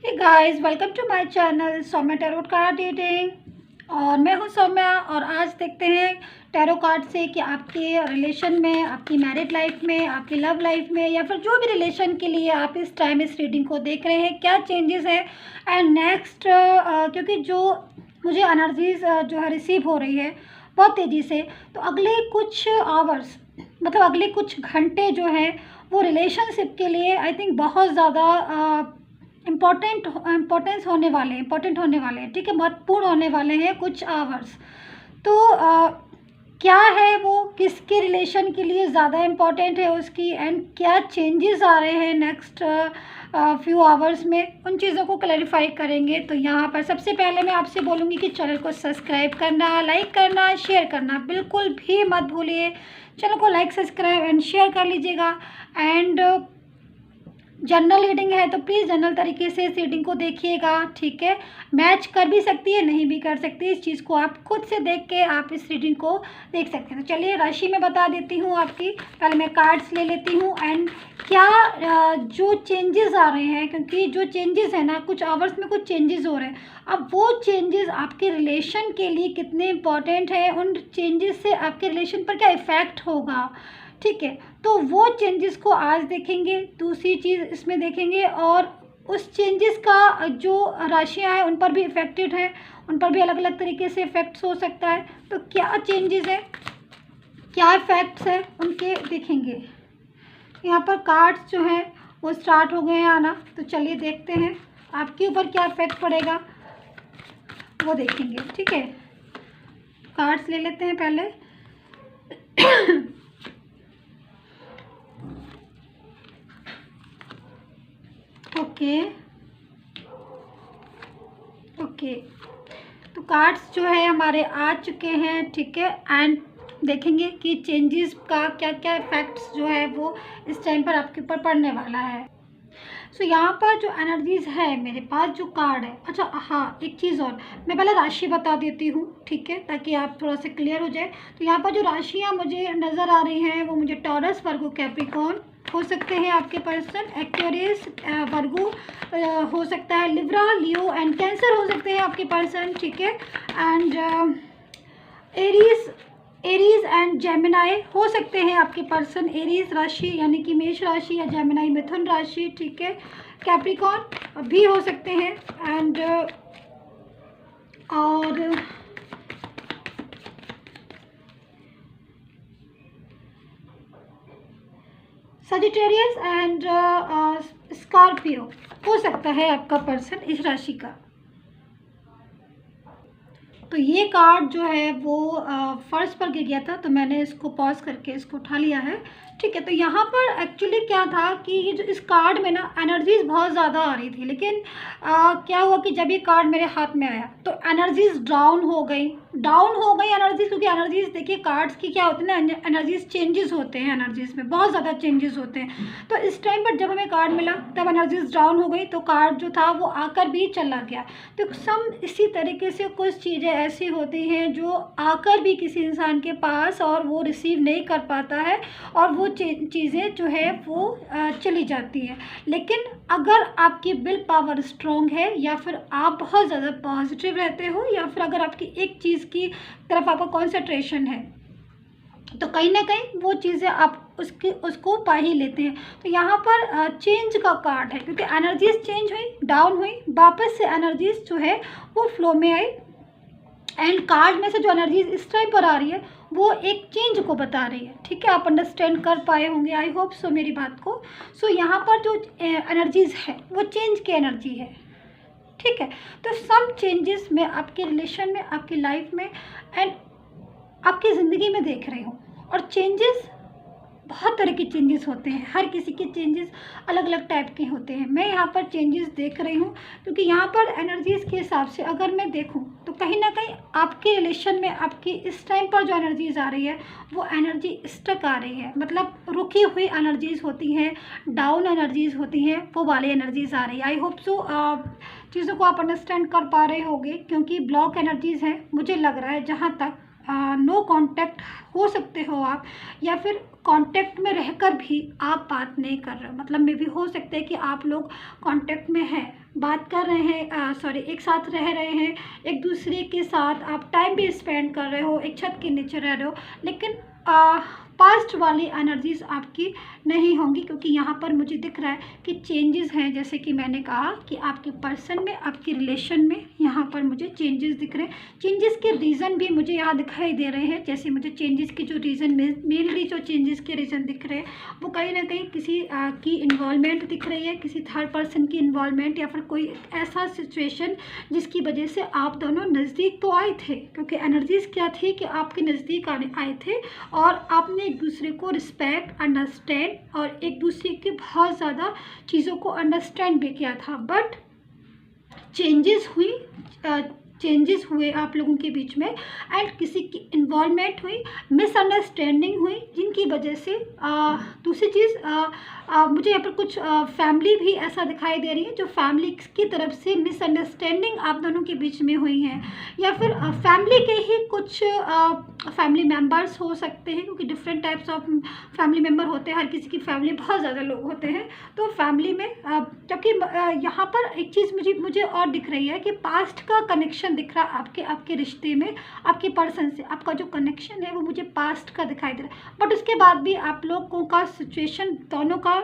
Hey guys, welcome to my channel Saumya tarot card reading. और मैं हूं सौम्या। और आज देखते हैं टैरो कार्ड से कि आपके रिलेशन में, आपकी मैरिड लाइफ में, आपकी लव लाइफ में, या फिर जो भी रिलेशन के लिए आप इस टाइम इस रीडिंग को देख रहे हैं, क्या चेंजेस है। एंड नेक्स्ट क्योंकि जो मुझे एनर्जीज जो है रिसीव हो रही है बहुत तेज़ी से, तो अगले कुछ आवर्स, मतलब अगले कुछ घंटे जो है वो रिलेशनशिप के लिए आई थिंक बहुत ज़्यादा इम्पोर्टेंट होने वाले हैं। ठीक है, महत्वपूर्ण होने वाले हैं कुछ आवर्स। तो क्या है वो, किसके रिलेशन के लिए ज़्यादा इम्पोर्टेंट है उसकी, एंड क्या चेंजेस आ रहे हैं नेक्स्ट फ्यू आवर्स में, उन चीज़ों को क्लैरिफाई करेंगे। तो यहाँ पर सबसे पहले मैं आपसे बोलूँगी कि चैनल को सब्सक्राइब करना, लाइक करना, शेयर करना बिल्कुल भी मत भूलिए। चैनल को लाइक, सब्सक्राइब एंड शेयर कर लीजिएगा। एंड जनरल रीडिंग है तो प्लीज़ जनरल तरीके से इस रीडिंग को देखिएगा। ठीक है, मैच कर भी सकती है, नहीं भी कर सकती, इस चीज़ को आप खुद से देख के आप इस रीडिंग को देख सकते हैं। तो चलिए राशि में बता देती हूँ आपकी। पहले मैं कार्ड्स ले लेती हूँ एंड क्या जो चेंजेस आ रहे हैं, क्योंकि जो चेंजेस है ना, कुछ आवर्स में कुछ चेंजेस हो रहे हैं। अब वो चेंजेस आपके रिलेशन के लिए कितने इम्पॉर्टेंट है, उन चेंजेस से आपके रिलेशन पर क्या इफ़ेक्ट होगा। ठीक है, तो वो चेंजेस को आज देखेंगे। दूसरी चीज़ इसमें देखेंगे और उस चेंजेस का जो राशियां हैं उन पर भी इफ़ेक्टेड है, उन पर भी अलग अलग तरीके से इफ़ेक्ट्स हो सकता है। तो क्या चेंजेस है, क्या इफ़ेक्ट्स है, उनके देखेंगे। यहाँ पर कार्ड्स जो हैं वो स्टार्ट हो गए हैं आना। तो चलिए देखते हैं आपके ऊपर क्या इफ़ेक्ट पड़ेगा, वो देखेंगे। ठीक है, कार्ड्स ले लेते हैं पहले। ओके, तो कार्ड्स जो है हमारे आ चुके हैं। ठीक है, एंड देखेंगे कि चेंजेस का क्या क्या इफ़ेक्ट्स जो है वो इस टाइम पर आपके ऊपर पड़ने वाला है। सो यहाँ पर जो एनर्जीज है मेरे पास, जो कार्ड है। अच्छा हाँ, एक चीज़ और, मैं पहले राशि बता देती हूँ। ठीक है, ताकि आप थोड़ा सा क्लियर हो जाए। तो यहाँ पर जो राशियाँ मुझे नज़र आ रही हैं वो मुझे टॉरस, वर्गो, कैप्रिकॉर्न हो सकते हैं आपके पर्सन, एक्वेरियस, वर्गो हो सकता है, लिब्रा, लियो एंड कैंसर हो सकते हैं आपके पर्सन। ठीक है, एंड एरीज एंड जेमिनाई हो सकते हैं आपके पर्सन। एरीज राशि यानी कि मेष राशि, या जेमिनाई मिथुन राशि। ठीक है, कैप्रिकॉर्न भी हो सकते हैं। एंड और सजिटेरियस एंड स्कॉर्पियो हो सकता है आपका पर्सन इस राशि का। तो ये कार्ड जो है वो फर्स्ट पर गिर गया था, तो मैंने इसको पॉज करके इसको उठा लिया है। ठीक है, तो यहाँ पर एक्चुअली क्या था कि ये जो इस कार्ड में ना एनर्जीज बहुत ज़्यादा आ रही थी, लेकिन क्या हुआ कि जब ये कार्ड मेरे हाथ में आया तो एनर्जीज डाउन हो गई एनर्जीज। क्योंकि एनर्जीज देखिए, कार्ड्स की क्या होती है ना, एनर्जीज चेंजेस होते हैं, एनर्जीज में बहुत ज़्यादा चेंजेस होते हैं। तो इस टाइम पर जब हमें कार्ड मिला तब एनर्जीज डाउन हो गई, तो कार्ड जो था वो आकर भी चला गया। तो सम इसी तरीके से कुछ चीज़ें ऐसी होती हैं जो आकर भी किसी इंसान के पास और वो रिसीव नहीं कर पाता है, और वो चीज़ें जो है वो चली जाती हैं। लेकिन अगर आपकी विल पावर स्ट्रॉन्ग है, या फिर आप बहुत ज़्यादा पॉजिटिव रहते हो, या फिर अगर आपकी एक चीज़ की तरफ आपका कॉन्सेंट्रेशन है, तो कहीं ना कहीं वो चीज़ें आप उसको पा ही लेते हैं। तो यहाँ पर चेंज का कार्ड है, क्योंकि एनर्जीज चेंज हुई, डाउन हुई, वापस से एनर्जीज जो है वो फ्लो में आई। एंड कार्ड में से जो एनर्जीज इस टाइम पर आ रही है वो एक चेंज को बता रही है। ठीक है, आप अंडरस्टैंड कर पाए होंगे, आई होप सो मेरी बात को। सो यहाँ पर जो एनर्जीज है वो चेंज की एनर्जी है। ठीक है, तो सम चेंजेस मैं आपके रिलेशन में, आपकी लाइफ में एंड आपकी ज़िंदगी में देख रही हूँ। और चेंजेस बहुत तरह के चेंजेस होते हैं, हर किसी के चेंजेस अलग अलग टाइप के होते हैं। मैं यहाँ पर चेंजेस देख रही हूँ, क्योंकि यहाँ पर एनर्जीज़ के हिसाब से अगर मैं देखूँ तो कहीं ना कहीं आपके रिलेशन में आपकी इस टाइम पर जो एनर्जीज़ आ रही है वो एनर्जी स्टक आ रही है, मतलब रुकी हुई एनर्जीज़ होती हैं, डाउन एनर्जीज़ होती हैं, वो वाली एनर्जीज़ आ रही है। आई होप सो चीज़ों को आप अंडरस्टैंड कर पा रहे होंगे, क्योंकि ब्लॉक एनर्जीज़ हैं मुझे लग रहा है, जहाँ तक नो कांटेक्ट हो सकते हो आप, या फिर कांटेक्ट में रहकर भी आप बात नहीं कर रहे हो। मतलब मे भी हो सकता है कि आप लोग कांटेक्ट में हैं, बात कर रहे हैं, एक साथ रह रहे हैं, एक दूसरे के साथ आप टाइम भी स्पेंड कर रहे हो, एक छत के नीचे रह रहे हो, लेकिन पास्ट वाली एनर्जीज आपकी नहीं होंगी, क्योंकि यहाँ पर मुझे दिख रहा है कि चेंजेस हैं। जैसे कि मैंने कहा कि आपके पर्सन में, आपके रिलेशन में यहाँ पर मुझे चेंजेस दिख रहे हैं। चेंजेस के रीज़न भी मुझे यहाँ दिखाई दे रहे हैं। जैसे मुझे चेंजेस के जो रीज़न, मेनली जो चेंजेस के रीज़न दिख रहे हैं वो कहीं ना कहीं किसी की इन्वॉल्वमेंट दिख रही है, किसी थर्ड पर्सन की इन्वॉल्वमेंट, या फिर कोई ऐसा सिचुएशन जिसकी वजह से आप दोनों नज़दीक तो आए थे, क्योंकि एनर्जीज क्या थी कि आपके नज़दीक आए थे और आपने एक दूसरे को रिस्पेक्ट, अंडरस्टैंड और एक दूसरे के बहुत ज़्यादा चीज़ों को अंडरस्टैंड भी किया था। बट चेंजेस हुए आप लोगों के बीच में, एंड किसी की इन्वॉल्वमेंट हुई, मिसअंडरस्टैंडिंग हुई, जिनकी वजह से दूसरी चीज़ मुझे यहाँ पर कुछ फैमिली भी ऐसा दिखाई दे रही है, जो फैमिली की तरफ से मिसअंडरस्टैंडिंग आप दोनों के बीच में हुई हैं, या फिर फैमिली के ही कुछ फैमिली मेम्बर्स हो सकते हैं, क्योंकि different types of family member होते हैं, हर किसी की फैमिली बहुत ज़्यादा लोग होते हैं। तो फैमिली में जबकि यहाँ पर एक चीज़ मुझे और दिख रही है कि पास्ट का कनेक्शन दिख रहा है आपके रिश्ते में, आपके पर्सन से आपका जो कनेक्शन है वो मुझे पास्ट का दिखाई दे रहा है। बट उसके बाद भी आप लोगों का सिचुएशन दोनों का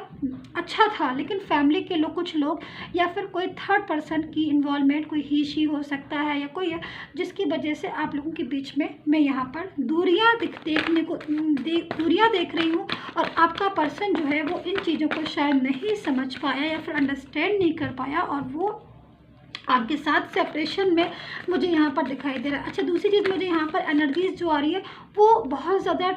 अच्छा था, लेकिन फैमिली के कुछ लोग या फिर कोई थर्ड पर्सन की इन्वॉल्वमेंट, कोई ही शी हो सकता है या कोई है, जिसकी वजह से आप लोगों के बीच में मैं यहाँ पर दूरियाँ दूरियाँ देख रही हूँ। और आपका पर्सन जो है वो इन चीज़ों को शायद नहीं समझ पाया या फिर अंडरस्टैंड नहीं कर पाया, और वो आपके साथ सेपरेशन में मुझे यहाँ पर दिखाई दे रहा है। अच्छा, दूसरी चीज़ मुझे यहाँ पर एनर्जीज जो आ रही है वो बहुत ज़्यादा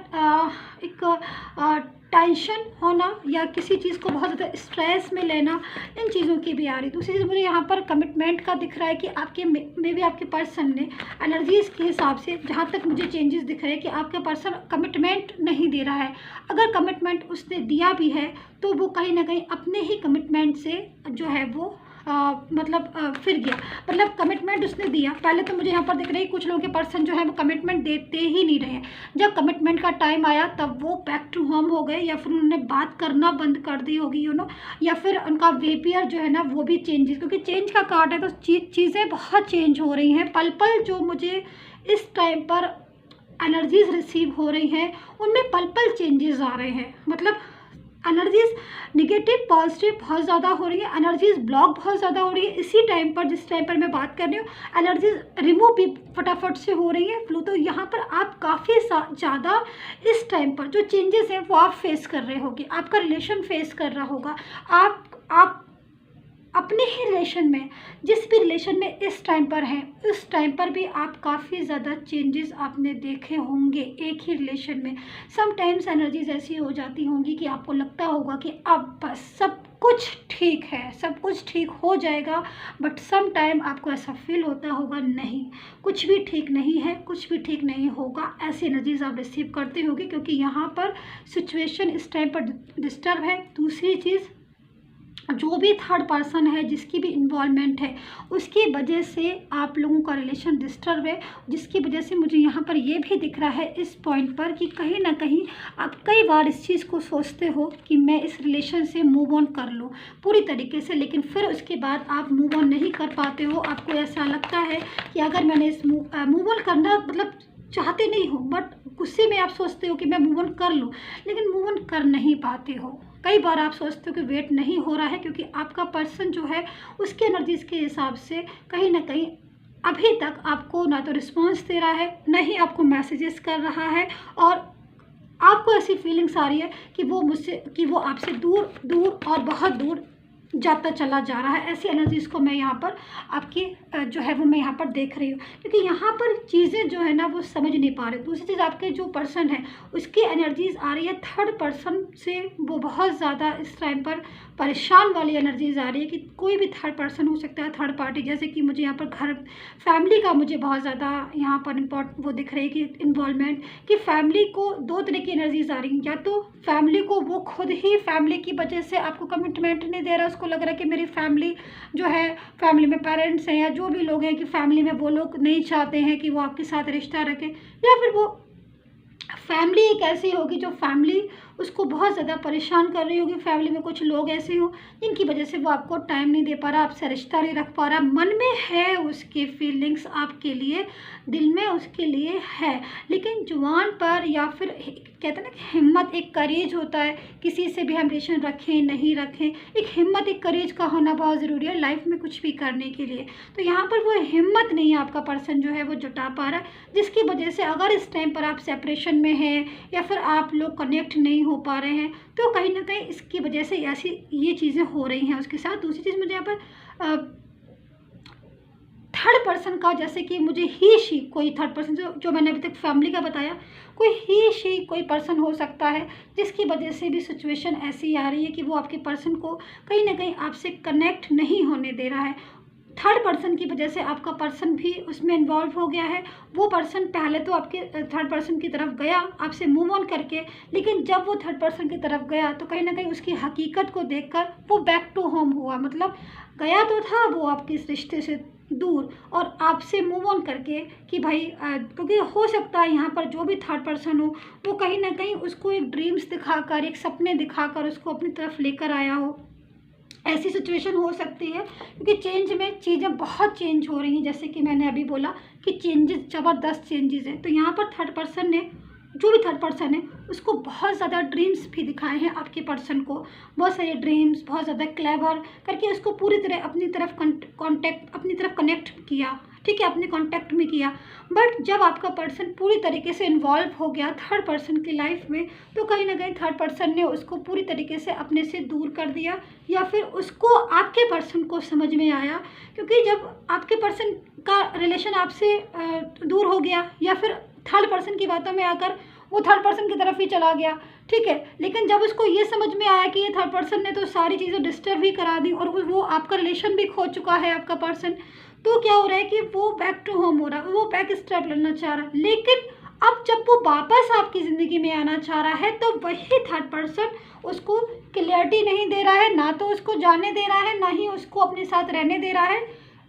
एक टेंशन होना या किसी चीज़ को बहुत ज़्यादा स्ट्रेस में लेना, इन चीज़ों की भी आ रही है। दूसरी चीज़ मुझे यहाँ पर कमिटमेंट का दिख रहा है कि आपके में भी आपके पर्सन ने एनर्जीज़ के हिसाब से, जहाँ तक मुझे चेंजेस दिख रहे हैं कि आपका पर्सन कमिटमेंट नहीं दे रहा है। अगर कमिटमेंट उसने दिया भी है तो वो कहीं ना कहीं अपने ही कमिटमेंट से जो है वो फिर गया। मतलब कमिटमेंट उसने दिया, पहले तो मुझे यहाँ पर दिख रही है कुछ लोगों के पर्सन जो है वो कमिटमेंट देते ही नहीं रहे। जब कमिटमेंट का टाइम आया तब वो बैक टू होम हो गए, या फिर उन्होंने बात करना बंद कर दी होगी, या फिर उनका बिहेवियर जो है ना वो भी चेंजेस, क्योंकि चेंज का कार्ड है तो चीज़ें बहुत चेंज हो रही हैं। पल पल जो मुझे इस टाइम पर एनर्जीज रिसीव हो रही हैं उनमें पल पल चेंजेस आ रहे हैं। मतलब एनर्जीज नेगेटिव पॉजिटिव बहुत ज़्यादा हो रही है, एनर्जीज ब्लॉक बहुत ज़्यादा हो रही है। इसी टाइम पर, जिस टाइम पर मैं बात कर रही हूँ, एनर्जीज रिमूव भी फटाफट से हो रही है फ्लो। तो यहाँ पर आप काफ़ी ज़्यादा इस टाइम पर जो चेंजेस हैं वो आप फेस कर रहे होगे, आपका रिलेशन फेस कर रहा होगा। आप अपने ही रिलेशन में, जिस भी रिलेशन में इस टाइम पर हैं, उस टाइम पर भी आप काफ़ी ज़्यादा चेंजेस आपने देखे होंगे एक ही रिलेशन में। समटाइम्स एनर्जीज ऐसी हो जाती होंगी कि आपको लगता होगा कि अब बस सब कुछ ठीक है, सब कुछ ठीक हो जाएगा, बट सम टाइम आपको ऐसा फील होता होगा नहीं, कुछ भी ठीक नहीं है, कुछ भी ठीक नहीं होगा। ऐसी एनर्जीज आप रिसीव करते होंगे, क्योंकि यहाँ पर सिचुएशन इस टाइम पर डिस्टर्ब है। दूसरी चीज़, जो भी थर्ड पर्सन है, जिसकी भी इन्वॉल्वमेंट है, उसकी वजह से आप लोगों का रिलेशन डिस्टर्ब है, जिसकी वजह से मुझे यहाँ पर ये भी दिख रहा है इस पॉइंट पर कि कहीं ना कहीं आप कई बार इस चीज़ को सोचते हो कि मैं इस रिलेशन से मूव ऑन कर लूँ पूरी तरीके से, लेकिन फिर उसके बाद आप मूव ऑन नहीं कर पाते हो। आपको ऐसा लगता है कि अगर मैंने इस मूव ऑन करना, मतलब चाहते नहीं हो, बट गुस्से में आप सोचते हो कि मैं मूव ऑन कर लूँ, लेकिन मूव ऑन कर नहीं पाते हो। कई बार आप सोचते हो कि वेट नहीं हो रहा है, क्योंकि आपका पर्सन जो है उसके एनर्जीज के हिसाब से कहीं ना कहीं अभी तक आपको ना तो रिस्पॉन्स दे रहा है, ना ही आपको मैसेजेस कर रहा है, और आपको ऐसी फीलिंग्स आ रही है कि वो आपसे दूर और बहुत दूर जाता चला जा रहा है। ऐसी एनर्जीज को मैं यहाँ पर आपकी जो है वो मैं यहाँ पर देख रही हूँ, क्योंकि यहाँ पर चीज़ें जो है ना वो समझ नहीं पा रहे। दूसरी चीज़, आपके जो पर्सन है उसकी एनर्जीज आ रही है थर्ड पर्सन से, वो बहुत ज़्यादा इस टाइम पर परेशान वाली एनर्जीज आ रही है कि कोई भी थर्ड पर्सन हो सकता है, थर्ड पार्टी। जैसे कि मुझे यहाँ पर घर फैमिली का मुझे बहुत ज़्यादा यहाँ पर वो दिख रही है कि इन्वॉल्वमेंट, कि फैमिली को दो तरह की एनर्जीज आ रही हैं। या तो फैमिली को वो खुद ही फैमिली की वजह से आपको कमिटमेंट नहीं दे रहा, उसको लग रहा है कि मेरी फैमिली जो है, फैमिली में पेरेंट्स हैं या जो भी लोग हैं, कि फैमिली में वो लोग नहीं चाहते हैं कि वो आपके साथ रिश्ता रखें, या फिर वो फैमिली एक ऐसी होगी जो फैमिली उसको बहुत ज़्यादा परेशान कर रही होगी। फैमिली में कुछ लोग ऐसे हो जिनकी वजह से वो आपको टाइम नहीं दे पा रहा, आपसे रिश्ता नहीं रख पा रहा। मन में है उसकी फीलिंग्स आपके लिए, दिल में उसके लिए है, लेकिन जुबान पर या फिर कहते हैं ना कि हिम्मत, एक करेज होता है, किसी से भी हम रिलेशन रखें नहीं रखें, एक हिम्मत, एक करेज का होना बहुत ज़रूरी है लाइफ में कुछ भी करने के लिए। तो यहाँ पर वो हिम्मत नहीं है आपका पर्सन जो है वो जुटा पा रहा है, जिसकी वजह से अगर इस टाइम पर आप सेपरेशन में हैं या फिर आप लोग कनेक्ट नहीं हो पा रहे हैं, तो कहीं ना कहीं इसकी वजह से ऐसी ये चीज़ें हो रही हैं उसके साथ। दूसरी चीज़ मुझे यहाँ पर थर्ड पर्सन का, जैसे कि मुझे ही शी, कोई थर्ड पर्सन जो मैंने अभी तक फैमिली का बताया, कोई ही शी कोई पर्सन हो सकता है जिसकी वजह से भी सिचुएशन ऐसी आ रही है कि वो आपके पर्सन को कहीं ना कहीं आपसे कनेक्ट नहीं होने दे रहा है। थर्ड पर्सन की वजह से आपका पर्सन भी उसमें इन्वॉल्व हो गया है। वो पर्सन पहले तो आपके थर्ड पर्सन की तरफ गया आपसे मूव ऑन करके, लेकिन जब वो थर्ड पर्सन की तरफ गया तो कहीं ना कहीं उसकी हकीकत को देखकर वो बैक टू होम हुआ। मतलब गया तो था वो आपके इस रिश्ते से दूर और आपसे मूव ऑन करके कि भाई क्योंकि हो सकता है यहाँ पर जो भी थर्ड पर्सन हो वो कहीं ना कहीं उसको एक ड्रीम्स दिखाकर, एक सपने दिखाकर उसको अपनी तरफ लेकर आया हो। ऐसी सिचुएशन हो सकती है क्योंकि चेंज में चीज़ें बहुत चेंज हो रही हैं, जैसे कि मैंने अभी बोला कि चेंजेस, ज़बरदस्त चेंजेस हैं। तो यहाँ पर थर्ड पर्सन ने, जो भी थर्ड पर्सन है, उसको बहुत ज़्यादा ड्रीम्स भी दिखाए हैं आपके पर्सन को, बहुत सारे ड्रीम्स, बहुत ज़्यादा क्लेवर करके उसको पूरी तरह अपनी तरफ अपनी तरफ कनेक्ट किया, ठीक है, अपने कांटेक्ट में किया। बट जब आपका पर्सन पूरी तरीके से इन्वॉल्व हो गया थर्ड पर्सन की लाइफ में, तो कहीं ना कहीं थर्ड पर्सन ने उसको पूरी तरीके से अपने से दूर कर दिया, या फिर उसको आपके पर्सन को समझ में आया, क्योंकि जब आपके पर्सन का रिलेशन आपसे दूर हो गया या फिर थर्ड पर्सन की बातों में आकर वो थर्ड पर्सन की तरफ ही चला गया, ठीक है, लेकिन जब उसको ये समझ में आया कि ये थर्ड पर्सन ने तो सारी चीज़ें डिस्टर्ब ही करा दी और वो आपका रिलेशन भी खो चुका है आपका पर्सन, तो क्या हो रहा है कि वो बैक टू होम हो रहा है, वो बैक स्टेप लेना चाह रहा है। लेकिन अब जब वो वापस आपकी ज़िंदगी में आना चाह रहा है तो वही थर्ड पर्सन उसको क्लियरिटी नहीं दे रहा है, ना तो उसको जाने दे रहा है, ना ही उसको अपने साथ रहने दे रहा है।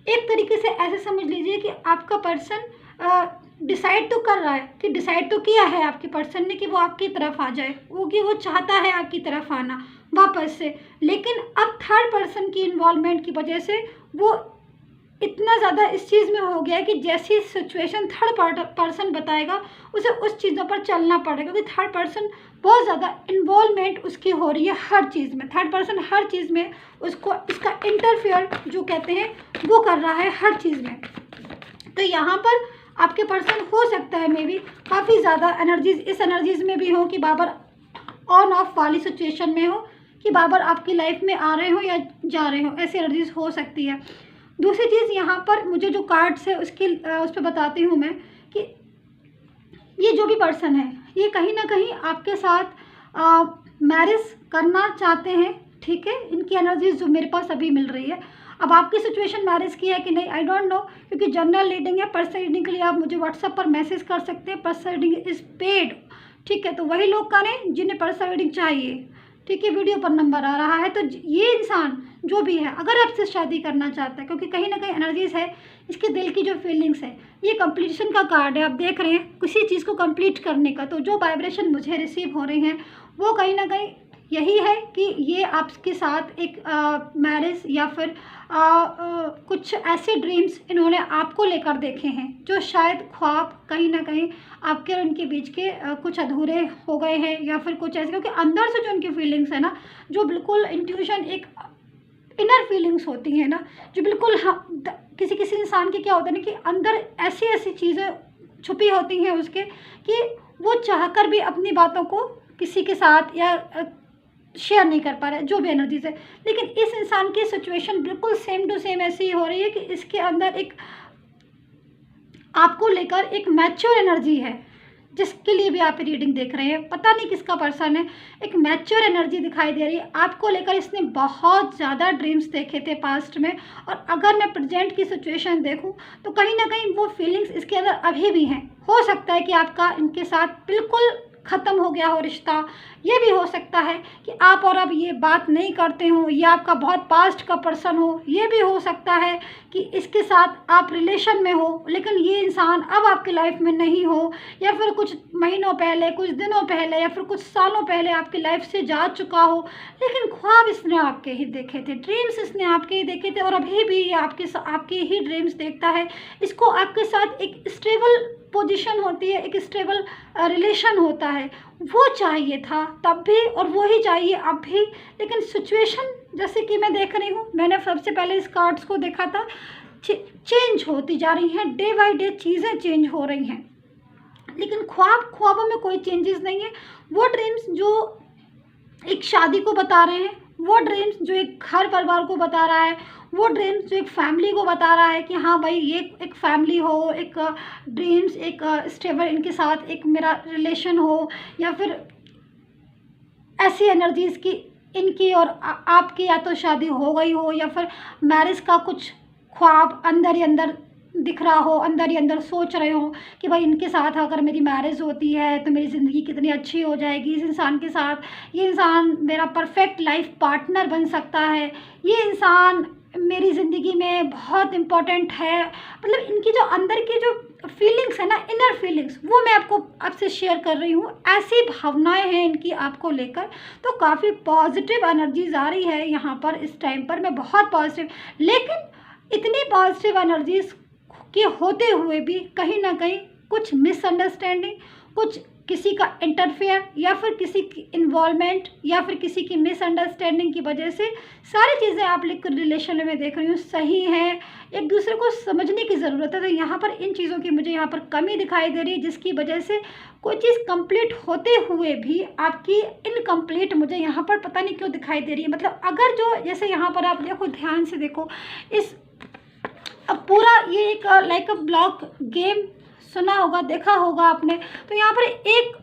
एक तरीके से ऐसे समझ लीजिए कि आपका पर्सन डिसाइड तो कर रहा है, कि डिसाइड तो किया है आपके पर्सन ने कि वो आपकी तरफ आ जाए, वो कि वो चाहता है आपकी तरफ आना वापस से, लेकिन अब थर्ड पर्सन की इन्वॉल्वमेंट की वजह से वो इतना ज़्यादा इस चीज़ में हो गया है कि जैसी सिचुएशन थर्ड पर्सन बताएगा उसे उस चीज़ों पर चलना पड़ेगा, क्योंकि थर्ड पर्सन बहुत ज़्यादा इन्वॉल्वमेंट उसकी हो रही है हर चीज़ में। थर्ड पर्सन हर चीज़ में उसको इसका इंटरफेयर जो कहते हैं वो कर रहा है हर चीज़ में। तो यहाँ पर आपके पर्सन हो सकता है मे बी काफ़ी ज़्यादा एनर्जीज, इस एनर्जीज में भी हो कि बाबर ऑन ऑफ वाली सिचुएशन में हो, कि बाबर आपकी लाइफ में आ रहे हो या जा रहे हो, ऐसी एनर्जीज हो सकती है। दूसरी चीज़ यहाँ पर मुझे जो कार्ड्स है उसकी उस पर बताती हूँ मैं कि ये जो भी पर्सन है ये कहीं ना कहीं आपके साथ मैरिज करना चाहते हैं, ठीक है, इनकी एनर्जीज जो मेरे पास अभी मिल रही है। अब आपकी सिचुएशन मैरिज की है कि नहीं आई डोंट नो, क्योंकि जनरल रीडिंग है। पर्सनल रीडिंग के लिए आप मुझे व्हाट्सएप पर मैसेज कर सकते हैं, पर्सनल रीडिंग इज़ पेड, ठीक है, तो वही लोग करें जिन्हें पर्सनल रीडिंग चाहिए, ठीक है, वीडियो पर नंबर आ रहा है। तो ये इंसान जो भी है अगर आपसे शादी करना चाहता है, क्योंकि कहीं ना कहीं एनर्जीज है, इसके दिल की जो फीलिंग्स है, ये कंप्लीशन का कार्ड है, आप देख रहे हैं किसी चीज़ को कंप्लीट करने का। तो जो वाइब्रेशन मुझे रिसीव हो रही हैं वो कहीं ना कहीं यही है कि ये आपके साथ एक मैरिज या फिर कुछ ऐसे ड्रीम्स इन्होंने आपको लेकर देखे हैं जो शायद ख्वाब कहीं ना कहीं आपके और उनके बीच के कुछ अधूरे हो गए हैं, या फिर कुछ ऐसे, क्योंकि अंदर से जो उनकी फीलिंग्स है ना, जो बिल्कुल इंट्यूशन, एक इनर फीलिंग्स होती हैं ना, जो बिल्कुल किसी किसी इंसान के क्या होता है ना कि अंदर ऐसी ऐसी चीज़ें छुपी होती हैं उसके कि वो चाहकर भी अपनी बातों को किसी के साथ या शेयर नहीं कर पा रहा है, जो भी एनर्जीज है। लेकिन इस इंसान की सिचुएशन बिल्कुल सेम टू सेम ऐसी ही हो रही है कि इसके अंदर एक आपको लेकर एक मैच्योर एनर्जी है, जिसके लिए भी आप रीडिंग देख रहे हैं। पता नहीं किसका पर्सन है, एक मैच्योर एनर्जी दिखाई दे रही है आपको लेकर। इसने बहुत ज़्यादा ड्रीम्स देखे थे पास्ट में, और अगर मैं प्रेजेंट की सिचुएशन देखूं तो कहीं ना कहीं वो फीलिंग्स इसके अंदर अभी भी हैं। हो सकता है कि आपका इनके साथ बिल्कुल ख़त्म हो गया हो रिश्ता। ये भी हो सकता है कि आप और अब ये बात नहीं करते हो, ये आपका बहुत पास्ट का पर्सन हो। ये भी हो सकता है कि इसके साथ आप रिलेशन में हो लेकिन ये इंसान अब आपकी लाइफ में नहीं हो, या फिर कुछ महीनों पहले, कुछ दिनों पहले, या फिर कुछ सालों पहले आपकी लाइफ से जा चुका हो। लेकिन ख्वाब इसने आपके ही देखे थे, ड्रीम्स इसने आपके ही देखे थे और अभी भी ये आपके ही ड्रीम्स देखता है। इसको आपके साथ एक स्टेबल पोजीशन होती है, एक स्टेबल रिलेशन होता है, वो चाहिए था तब भी और वो ही चाहिए अब भी। लेकिन सिचुएशन जैसे कि मैं देख रही हूँ, मैंने सबसे पहले इस कार्ड्स को देखा था, चेंज होती जा रही हैं, डे बाय डे चीज़ें चेंज हो रही हैं। लेकिन ख्वाबों में कोई चेंजेस नहीं है। वो ड्रीम्स जो एक शादी को बता रहे हैं, वो ड्रीम्स जो एक घर परिवार को बता रहा है, वो ड्रीम्स जो एक फैमिली को बता रहा है कि हाँ भाई ये एक फैमिली हो, एक ड्रीम्स, एक स्टेबल इनके साथ एक मेरा रिलेशन हो, या फिर ऐसी एनर्जीज़ की इनकी और आपकी या तो शादी हो गई हो, या फिर मैरिज का कुछ ख्वाब अंदर ही अंदर दिख रहा हो, अंदर ही अंदर सोच रहे हो कि भाई इनके साथ अगर मेरी मैरिज होती है तो मेरी ज़िंदगी कितनी अच्छी हो जाएगी, इस इंसान के साथ ये इंसान मेरा परफेक्ट लाइफ पार्टनर बन सकता है, ये इंसान मेरी ज़िंदगी में बहुत इम्पोर्टेंट है। मतलब इनकी जो अंदर की जो फीलिंग्स है ना, इनर फीलिंग्स, वो मैं आपसे शेयर कर रही हूँ। ऐसी भावनाएं हैं इनकी आपको लेकर, तो काफ़ी पॉजिटिव एनर्जीज आ रही है यहाँ पर इस टाइम पर। मैं बहुत पॉजिटिव, लेकिन इतनी पॉजिटिव एनर्जीज के होते हुए भी कहीं ना कहीं कुछ मिसअंडरस्टैंडिंग, कुछ किसी का इंटरफेयर, या फिर किसी की इन्वॉल्वमेंट, या फिर किसी की मिसअंडरस्टैंडिंग की वजह से सारी चीज़ें आप लिख कर रिलेशन में देख रही हूँ सही हैं। एक दूसरे को समझने की ज़रूरत है, तो यहाँ पर इन चीज़ों की मुझे यहाँ पर कमी दिखाई दे रही है, जिसकी वजह से कोई चीज़ कंप्लीट होते हुए भी आपकी इनकम्प्लीट मुझे यहाँ पर पता नहीं क्यों दिखाई दे रही है। मतलब अगर जो जैसे यहाँ पर आप देखो, ध्यान से देखो, इस अब पूरा ये एक लाइक अ ब्लॉक गेम सुना होगा, देखा होगा आपने। तो यहाँ पर एक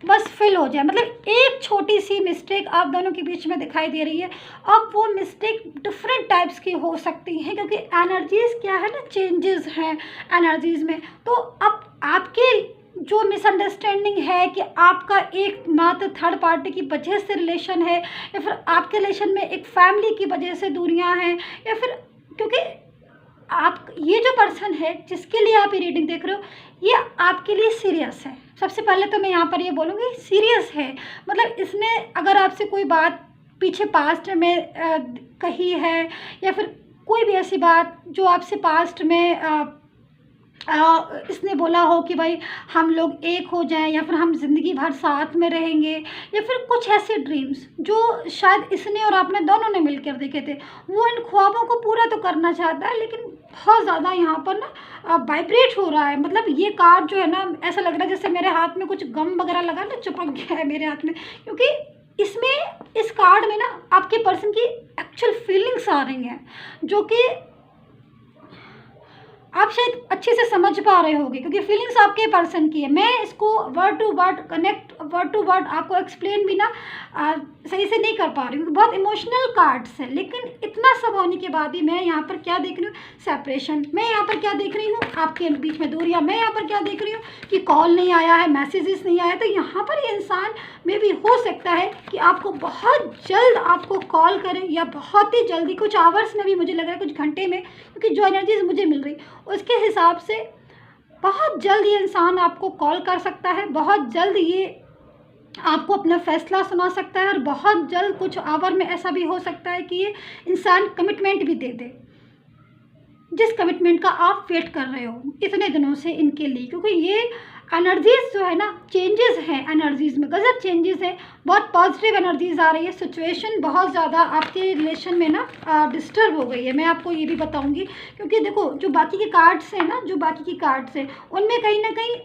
बस फिल हो जाए, मतलब एक छोटी सी मिस्टेक आप दोनों के बीच में दिखाई दे रही है। अब वो मिस्टेक डिफरेंट टाइप्स की हो सकती हैं, क्योंकि एनर्जीज़ क्या है ना, चेंजेस हैं एनर्जीज़ में। तो अब आपके जो मिसअंडरस्टैंडिंग है कि आपका एक मात्र थर्ड पार्टी की वजह से रिलेशन है, या फिर आपके रिलेशन में एक फैमिली की वजह से दूरियां हैं, या फिर क्योंकि आप ये जो पर्सन है जिसके लिए आप ये रीडिंग देख रहे हो, ये आपके लिए सीरियस है। सबसे पहले तो मैं यहाँ पर ये बोलूँगी, सीरियस है। मतलब इसने अगर आपसे कोई बात पीछे पास्ट में कही है, या फिर कोई भी ऐसी बात जो आपसे पास्ट में इसने बोला हो कि भाई हम लोग एक हो जाएं, या फिर हम ज़िंदगी भर साथ में रहेंगे, या फिर कुछ ऐसे ड्रीम्स जो शायद इसने और आपने दोनों ने मिलकर देखे थे, वो इन ख्वाबों को पूरा तो करना चाहता है, लेकिन बहुत ज़्यादा यहाँ पर ना वाइब्रेट हो रहा है। मतलब ये कार्ड जो है ना, ऐसा लग रहा है जैसे मेरे हाथ में कुछ गम वगैरह लगा ना, चिपक गया है मेरे हाथ में, क्योंकि इसमें इस कार्ड में ना आपके पर्सन की एक्चुअल फीलिंग्स आ रही हैं, जो कि आप शायद अच्छे से समझ पा रहे होंगे, क्योंकि फीलिंग्स आपके पर्सन की है। मैं इसको word to word connect, word to word आपको एक्सप्लेन भी ना सही से नहीं कर पा रही हूँ, बहुत इमोशनल कार्ड्स है। लेकिन इतना सब होने के बाद भी मैं यहाँ पर क्या देख रही हूँ, सेपरेशन। मैं यहाँ पर क्या देख रही हूँ, आपके बीच में दूरियाँ। मैं यहाँ पर क्या देख रही हूँ कि कॉल नहीं आया है, मैसेजेस नहीं आया। तो यहाँ पर ये इंसान में भी हो सकता है कि आपको बहुत जल्द आपको कॉल करें, या बहुत ही जल्दी, कुछ आवर्स में भी, मुझे लग रहा है कुछ घंटे में, क्योंकि जो एनर्जीज मुझे मिल रही उसके हिसाब से बहुत जल्द ये इंसान आपको कॉल कर सकता है, बहुत जल्द ये आपको अपना फैसला सुना सकता है, और बहुत जल्द कुछ आवर में ऐसा भी हो सकता है कि ये इंसान कमिटमेंट भी दे दे, जिस कमिटमेंट का आप वेट कर रहे हो इतने दिनों से इनके लिए। क्योंकि ये एनर्जीज जो है ना, चेंजेस हैं एनर्जीज में, गजब चेंजेस है, बहुत पॉजिटिव एनर्जीज आ रही है। सिचुएशन बहुत ज़्यादा आपके रिलेशन में ना डिस्टर्ब हो गई है, मैं आपको ये भी बताऊंगी। क्योंकि देखो, जो बाकी के कार्ड्स हैं ना, जो बाकी की कार्ड्स हैं, उनमें कहीं ना कहीं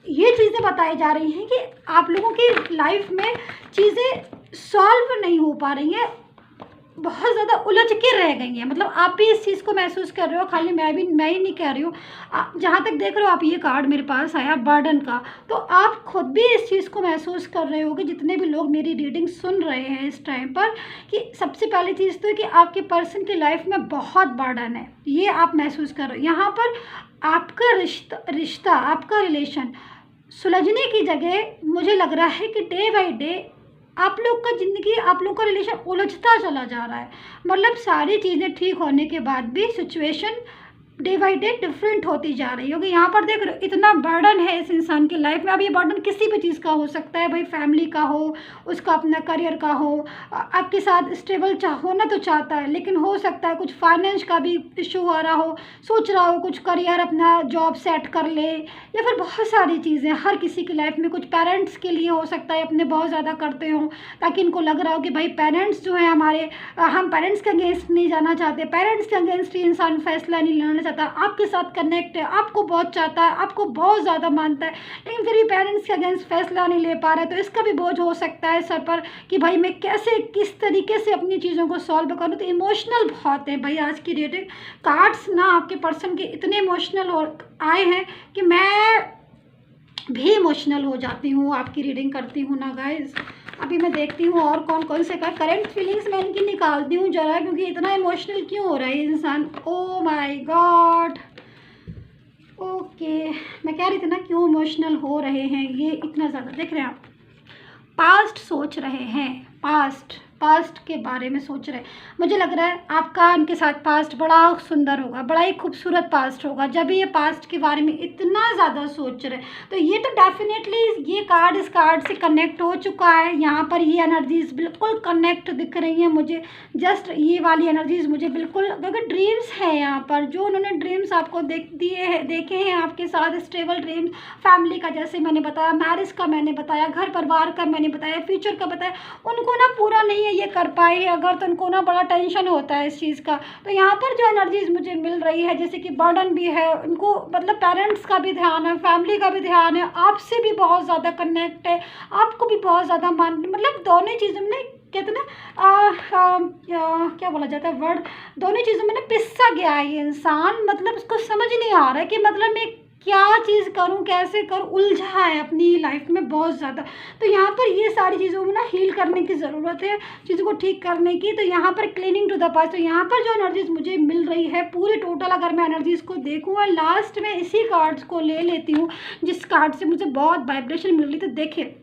ये चीज़ें बताई जा रही हैं कि आप लोगों की लाइफ में चीज़ें सॉल्व नहीं हो पा रही हैं, बहुत ज़्यादा उलझ के रह गई हैं। मतलब आप भी इस चीज़ को महसूस कर रहे हो, खाली मैं ही नहीं कह रही हूँ। जहाँ तक देख रहे हो आप, ये कार्ड मेरे पास आया बर्डन का, तो आप खुद भी इस चीज़ को महसूस कर रहे हो कि जितने भी लोग मेरी रीडिंग सुन रहे हैं इस टाइम पर, कि सबसे पहली चीज़ तो है कि आपके पर्सन की लाइफ में बहुत बर्डन है, ये आप महसूस कर रहे हो। यहाँ पर आपका रिश्ता, आपका रिलेशन सुलझने की जगह मुझे लग रहा है कि डे बाय डे आप लोग का ज़िंदगी, आप लोग का रिलेशन उलझता चला जा रहा है। मतलब सारी चीज़ें ठीक होने के बाद भी situation day by day different होती जा रही होगी। यहाँ पर देख रहे हो इतना बर्डन है इस इंसान की लाइफ में। अब ये बर्डन किसी भी चीज़ का हो सकता है, भाई फैमिली का हो, उसका अपना करियर का हो, आपके साथ स्टेबल होना तो चाहता है, लेकिन हो सकता है कुछ फाइनेंस का भी इशू आ रहा हो, सोच रहा हो कुछ करियर अपना जॉब सेट कर ले, या फिर बहुत सारी चीज़ें हर किसी की लाइफ में। कुछ पेरेंट्स के लिए हो सकता है अपने बहुत ज़्यादा करते हों, ताकि इनको लग रहा हो कि भाई पेरेंट्स जो है हमारे, हम पेरेंट्स के अगेंस्ट नहीं जाना चाहते, पेरेंट्स के अगेंस्ट ही इंसान फैसला नहीं लेना चाहता, आपके साथ कनेक्ट है, आपको बहुत चाहता है, आपको बहुत ज़्यादा मानता है, लेकिन फिर भी पेरेंट्स के अगेंस्ट फैसला नहीं ले पा रहा है। तो इसका भी बोझ हो सकता है सर पर कि भाई मैं कैसे, किस तरीके से अपनी चीज़ों को सॉल्व करूँ। तो इमोशनल बहुत है भाई आज की रीडिंग। कार्ड्स ना आपके पर्सन के इतने इमोशनल आए हैं कि मैं भी इमोशनल हो जाती हूँ आपकी रीडिंग करती हूँ ना गाइज। अभी मैं देखती हूँ और कौन कौन से का करेंट फीलिंग्स मैं इनकी निकालती हूँ ज़रा, क्योंकि इतना इमोशनल क्यों हो रहा है इंसान। ओ माय गॉड, ओके मैं कह रही थी ना क्यों इमोशनल हो रहे हैं ये इतना ज़्यादा। देख रहे हैं आप, पास्ट सोच रहे हैं, पास्ट के बारे में सोच रहे हैं। मुझे लग रहा है आपका इनके साथ पास्ट बड़ा सुंदर होगा, बड़ा ही खूबसूरत पास्ट होगा। जब ये पास्ट के बारे में इतना ज़्यादा सोच रहे हैं तो ये तो डेफिनेटली ये कार्ड इस कार्ड से कनेक्ट हो चुका है। यहाँ पर ये एनर्जीज बिल्कुल कनेक्ट दिख रही हैं मुझे, जस्ट ये वाली एनर्जीज मुझे बिल्कुल, क्योंकि ड्रीम्स हैं यहाँ पर, जो उन्होंने ड्रीम्स आपको देखे हैं आपके साथ, स्टेबल ड्रीम्स, फैमिली का जैसे मैंने बताया, मैरिज का मैंने बताया, घर परिवार का मैंने बताया, फ्यूचर का बताया, उनको ना पूरा नहीं ये कर पाए हैं अगर, तो उनको ना बड़ा टेंशन होता है इस चीज़ का। तो यहाँ पर जो एनर्जीज मुझे मिल रही है, जैसे कि बर्डन भी है उनको, मतलब पेरेंट्स का भी ध्यान है, फैमिली का भी ध्यान है, आपसे भी बहुत ज़्यादा कनेक्ट है, आपको भी बहुत ज़्यादा मतलब दोनों चीज़ों में कहते ना क्या बोला जाता है वर्ड, दोनों चीज़ों में ना पिस्सा गया है ये इंसान। मतलब उसको समझ नहीं आ रहा है कि मतलब मैं क्या चीज़ करूं, कैसे करूं, उलझा है अपनी लाइफ में बहुत ज़्यादा। तो यहाँ पर ये सारी चीज़ों में ना हील करने की ज़रूरत है, चीज़ों को ठीक करने की। तो यहाँ पर क्लीनिंग टू द पास्ट, तो यहाँ पर जो एनर्जीज मुझे मिल रही है पूरी टोटल, अगर मैं एनर्जीज को देखूँ और लास्ट में इसी कार्ड्स को ले लेती हूँ जिस कार्ड से मुझे बहुत वाइब्रेशन मिल रही। तो देखिए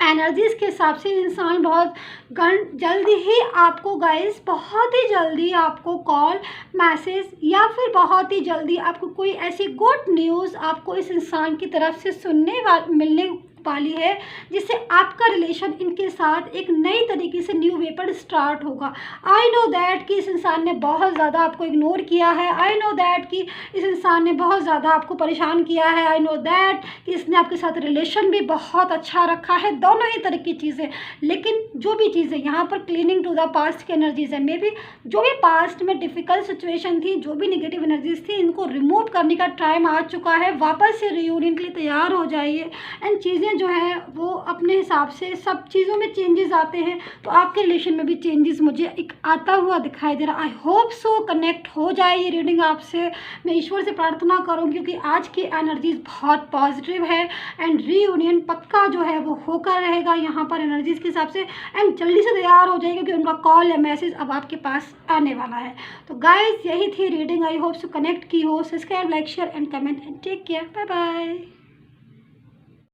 एनर्जीज के हिसाब से इंसान बहुत जल्दी ही आपको गाइस, बहुत ही जल्दी आपको कॉल, मैसेज या फिर बहुत ही जल्दी आपको कोई ऐसी गुड न्यूज़ आपको इस इंसान की तरफ से मिलने वाली है, जिससे आपका रिलेशन इनके साथ एक नई तरीके से न्यू वे पर स्टार्ट होगा। आई नो दैट कि इस इंसान ने बहुत ज़्यादा आपको इग्नोर किया है, आई नो दैट कि इस इंसान ने बहुत ज़्यादा आपको परेशान किया है, आई नो दैट कि इसने आपके साथ रिलेशन भी बहुत अच्छा रखा है, दोनों ही तरह की चीज़ें। लेकिन जो भी चीज़ें यहाँ पर क्लीनिंग टू द पास्ट की एनर्जीज है, मे बी जो भी पास्ट में डिफ़िकल्ट सिचुएशन थी, जो भी नेगेटिव एनर्जीज थी, इनको रिमूव करने का टाइम आ चुका है। वापस से रियूनियन के लिए तैयार हो जाइए। एंड चीज़ें जो है वो अपने हिसाब से, सब चीज़ों में चेंजेस आते हैं, तो आपके रिलेशन में भी चेंजेस मुझे एक आता हुआ दिखाई दे रहा। आई होप सो कनेक्ट हो जाए ये रीडिंग आपसे। मैं ईश्वर से प्रार्थना करूँ क्योंकि आज की एनर्जीज बहुत पॉजिटिव है एंड रीयूनियन पक्का जो है वो होकर रहेगा यहाँ पर एनर्जीज के हिसाब से। एंड जल्दी से तैयार हो जाएगा क्योंकि उनका कॉल या मैसेज अब आपके पास आने वाला है। तो गाइज यही थी reading, I hope so connect की हो। Subscribe, like, share and comment and take care, bye bye.